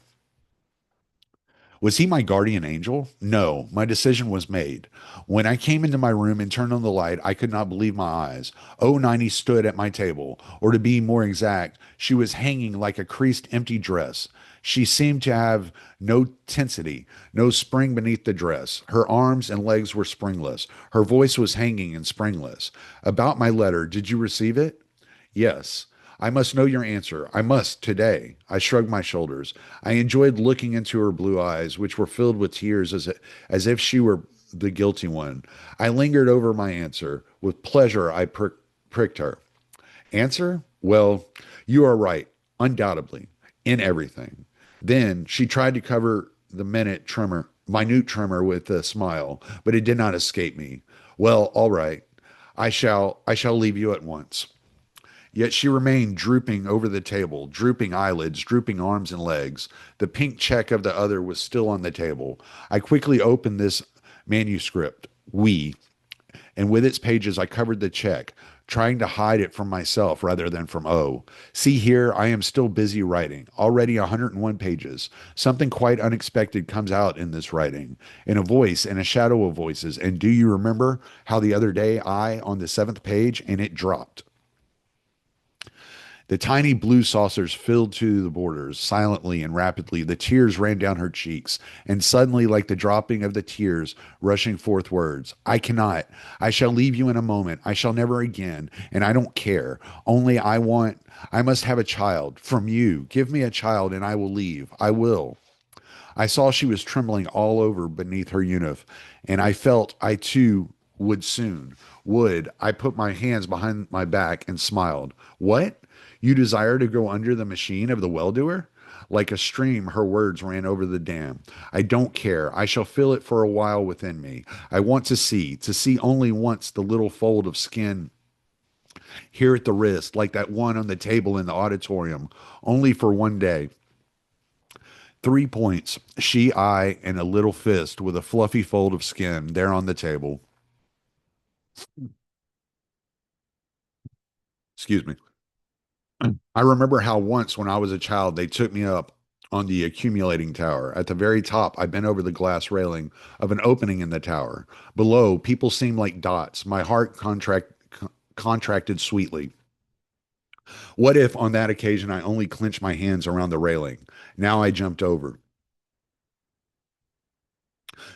Was he my guardian angel? No, my decision was made. When I came into my room and turned on the light, I could not believe my eyes. Oh, 90 stood at my table, or to be more exact, she was hanging like a creased empty dress. She seemed to have no tensity, no spring beneath the dress. Her arms and legs were springless. Her voice was hanging and springless. About my letter, did you receive it? Yes. I must know your answer. I must today. I shrugged my shoulders. I enjoyed looking into her blue eyes, which were filled with tears as if she were the guilty one. I lingered over my answer. With pleasure, I pricked her. Answer? Well, you are right, undoubtedly, in everything. Then she tried to cover the minute tremor with a smile, but it did not escape me. Well, all right. I shall leave you at once. Yet she remained drooping over the table, drooping eyelids, drooping arms and legs. The pink check of the other was still on the table. I quickly opened this manuscript, We, and with its pages I covered the check, trying to hide it from myself rather than from O. See here, I am still busy writing, already 101 pages. Something quite unexpected comes out in this writing, in a voice and a shadow of voices. And do you remember how the other day on the seventh page, and it dropped? The tiny blue saucers filled to the borders silently and rapidly. The tears ran down her cheeks, and suddenly, like the dropping of the tears, rushing forth words. I cannot. I shall leave you in a moment. I shall never again, and I don't care. Only I must have a child from you. Give me a child, and I will leave. I will. I saw she was trembling all over beneath her uniform, and I felt I too would soon. Would. I put my hands behind my back and smiled. What? You desire to go under the machine of the well doer? Like a stream, her words ran over the dam. I don't care. I shall feel it for a while within me. I want to see only once the little fold of skin here at the wrist, like that one on the table in the auditorium, only for one day. 3 points, she, I, and a little fist with a fluffy fold of skin there on the table. Excuse me. I remember how once when I was a child, they took me up on the accumulating tower. At the very top, I bent over the glass railing of an opening in the tower. Below, people seemed like dots. My heart contracted sweetly. What if on that occasion I only clenched my hands around the railing? Now I jumped over.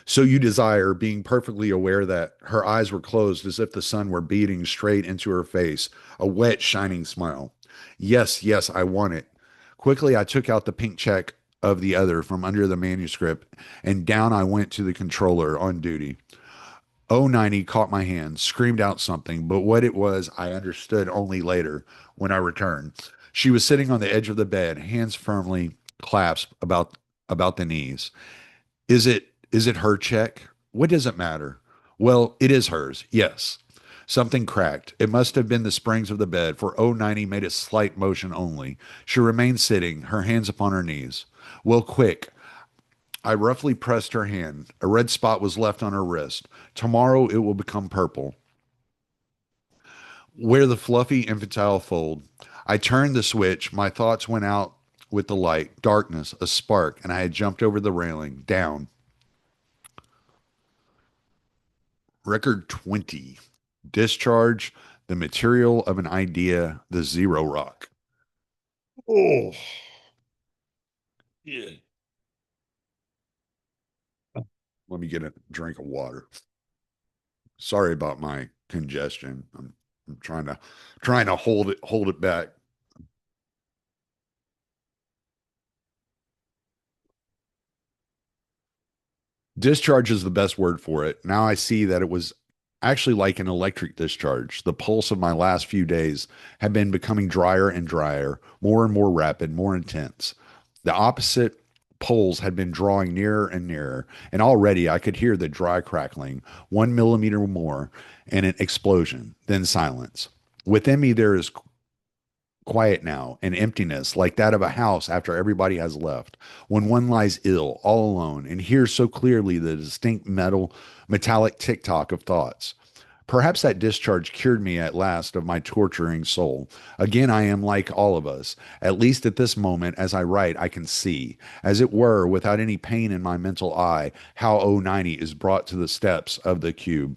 So you desire, being perfectly aware that her eyes were closed as if the sun were beating straight into her face, a wet, shining smile. Yes, yes, I want it. Quickly, I took out the pink check of the other from under the manuscript, and down I went to the controller on duty. O 90 caught my hand, screamed out something, but what it was I understood only later when I returned. She was sitting on the edge of the bed, hands firmly clasped about the knees. Is it her check? What does it matter? Well, it is hers. Yes. Something cracked. It must have been the springs of the bed, for O 90 made a slight motion only. She remained sitting, her hands upon her knees. Well, quick. I roughly pressed her hand. A red spot was left on her wrist. Tomorrow it will become purple. Where the fluffy infantile fold. I turned the switch. My thoughts went out with the light, darkness, a spark, and I had jumped over the railing, down. Record 20. Discharge, the material of an idea, the zero rock. Oh, yeah. Let me get a drink of water. Sorry about my congestion. I'm trying to hold it back. Discharge is the best word for it. Now I see that it was actually like an electric discharge. The pulse of my last few days had been becoming drier and drier, more and more rapid, more intense. The opposite poles had been drawing nearer and nearer, and already I could hear the dry crackling, 1 millimeter more, and an explosion, then silence. Within me, there is quiet now, an emptiness like that of a house after everybody has left, when one lies ill, all alone, and hears so clearly the distinct metallic tick tock of thoughts. Perhaps that discharge cured me at last of my torturing soul. Again, I am like all of us. At least at this moment, as I write, I can see, as it were, without any pain in my mental eye, how O90 is brought to the steps of the cube,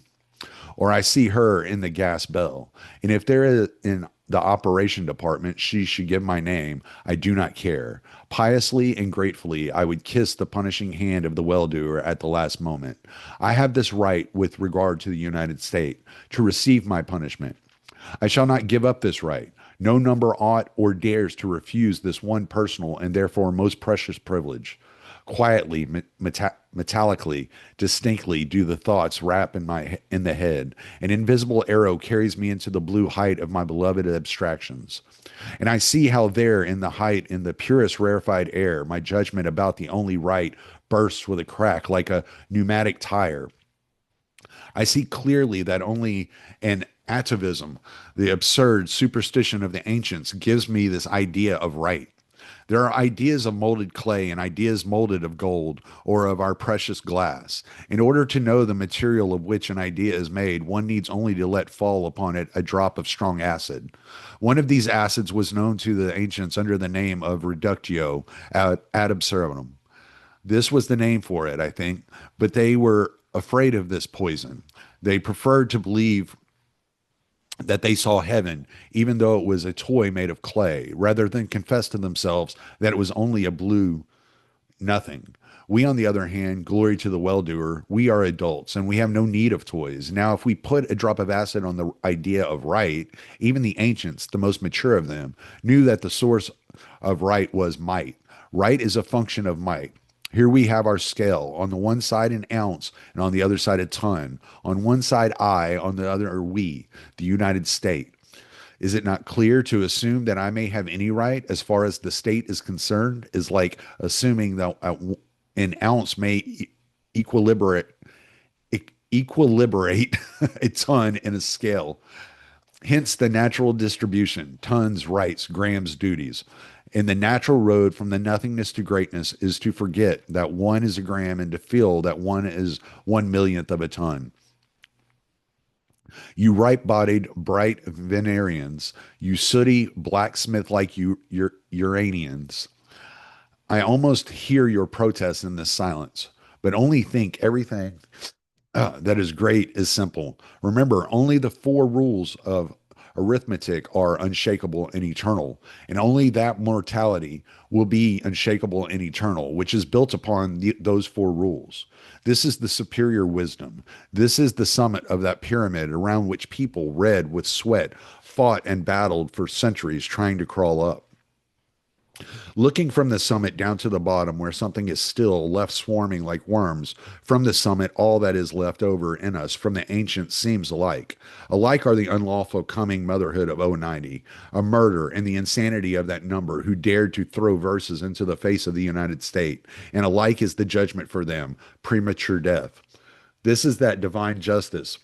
or I see her in the gas bell. And if there is in the operation department, she should give my name. I do not care. Piously and gratefully, I would kiss the punishing hand of the well doer at the last moment. I have this right with regard to the United States to receive my punishment. I shall not give up this right. No number ought or dares to refuse this one personal and therefore most precious privilege. Quietly, metallically, distinctly do the thoughts rap in the head. An invisible arrow carries me into the blue height of my beloved abstractions. And I see how there in the height, in the purest rarefied air, my judgment about the only right bursts with a crack like a pneumatic tire. I see clearly that only an atavism, the absurd superstition of the ancients, gives me this idea of right. There are ideas of molded clay and ideas molded of gold or of our precious glass. In order to know the material of which an idea is made, one needs only to let fall upon it a drop of strong acid. One of these acids was known to the ancients under the name of reductio ad absurdum. This was the name for it, I think, but they were afraid of this poison. They preferred to believe that they saw heaven, even though it was a toy made of clay, rather than confess to themselves that it was only a blue nothing. We, on the other hand, glory to the well doer. We are adults and we have no need of toys. Now, if we put a drop of acid on the idea of right, even the ancients, the most mature of them, knew that the source of right was might. Right is a function of might. Here we have our scale. On the one side, an ounce, and on the other side, a ton. On one side, I, on the other, we, the United States. Is it not clear to assume that I may have any right as far as the state is concerned? Is like assuming that an ounce may equilibrate equilibrate a ton in a scale. Hence the natural distribution, tons, rights, grams, duties. And the natural road from the nothingness to greatness is to forget that one is a gram and to feel that one is 1 millionth of a ton. You ripe bodied, bright Venerians, you sooty, blacksmith like you Uranians. I almost hear your protests in this silence, but only think everything that is great is simple. Remember, only the four rules of arithmetic are unshakable and eternal, and only that mortality will be unshakable and eternal, which is built upon those four rules. This is the superior wisdom. This is the summit of that pyramid around which people, red with sweat, fought and battled for centuries trying to crawl up. Looking from the summit down to the bottom where something is still left swarming like worms, from the summit all that is left over in us from the ancients seems alike. Alike are the unlawful coming motherhood of O90, a murder and the insanity of that number who dared to throw verses into the face of the United States, and alike is the judgment for them, premature death. This is that divine justice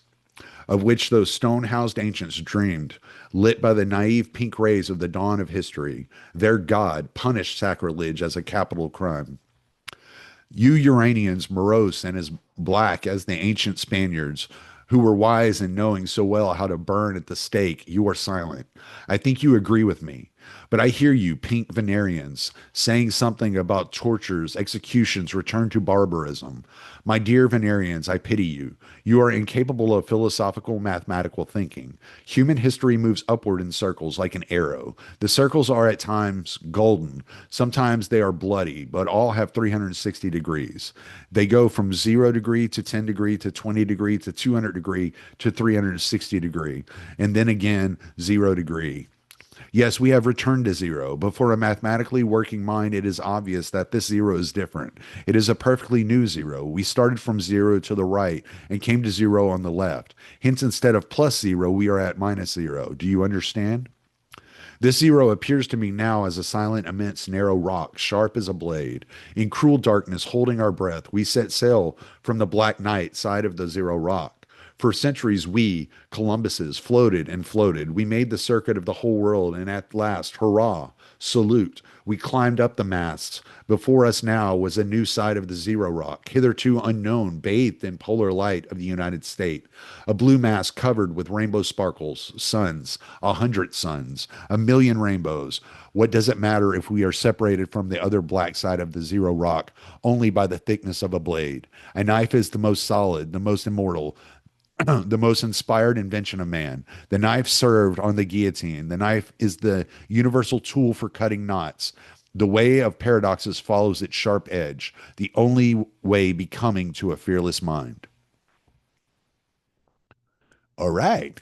of which those stone-housed ancients dreamed, lit by the naive pink rays of the dawn of history. Their God punished sacrilege as a capital crime. You Uranians, morose and as black as the ancient Spaniards, who were wise in knowing so well how to burn at the stake, you are silent. I think you agree with me. But I hear you, pink Venerians, saying something about tortures, executions, return to barbarism. My dear Venerians, I pity you. You are incapable of philosophical, mathematical thinking. Human history moves upward in circles like an arrow. The circles are at times golden, sometimes they are bloody, but all have 360 degrees. They go from 0 degree to 10 degree to 20 degree to 200 degree to 360 degree, and then again 0 degree. Yes, we have returned to zero, but for a mathematically working mind, it is obvious that this zero is different. It is a perfectly new zero. We started from zero to the right and came to zero on the left. Hence, instead of plus zero, we are at minus zero. Do you understand? This zero appears to me now as a silent, immense, narrow rock, sharp as a blade. In cruel darkness, holding our breath, we set sail from the black night side of the zero rock. For centuries, we, Columbuses, floated and floated. We made the circuit of the whole world, and at last, hurrah, salute. We climbed up the masts. Before us now was a new side of the zero rock, hitherto unknown, bathed in polar light of the United States. A blue mass covered with rainbow sparkles, suns, 100 suns, a million rainbows. What does it matter if we are separated from the other black side of the zero rock only by the thickness of a blade? A knife is the most solid, the most immortal, the most inspired invention of man. The knife served on the guillotine. The knife is the universal tool for cutting knots. The way of paradoxes follows its sharp edge, the only way becoming to a fearless mind. All right,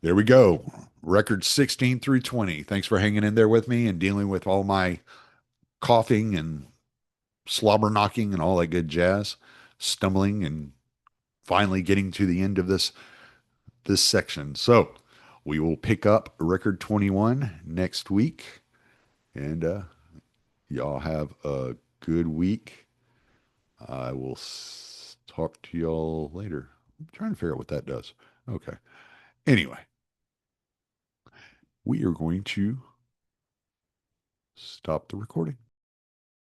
there we go. Record 16 through 20. Thanks for hanging in there with me and dealing with all my coughing and slobber knocking and all that good jazz, stumbling and finally getting to the end of this section. So we will pick up record 21 next week. And y'all have a good week. I will talk to y'all later. I'm trying to figure out what that does. Okay. Anyway, we are going to stop the recording.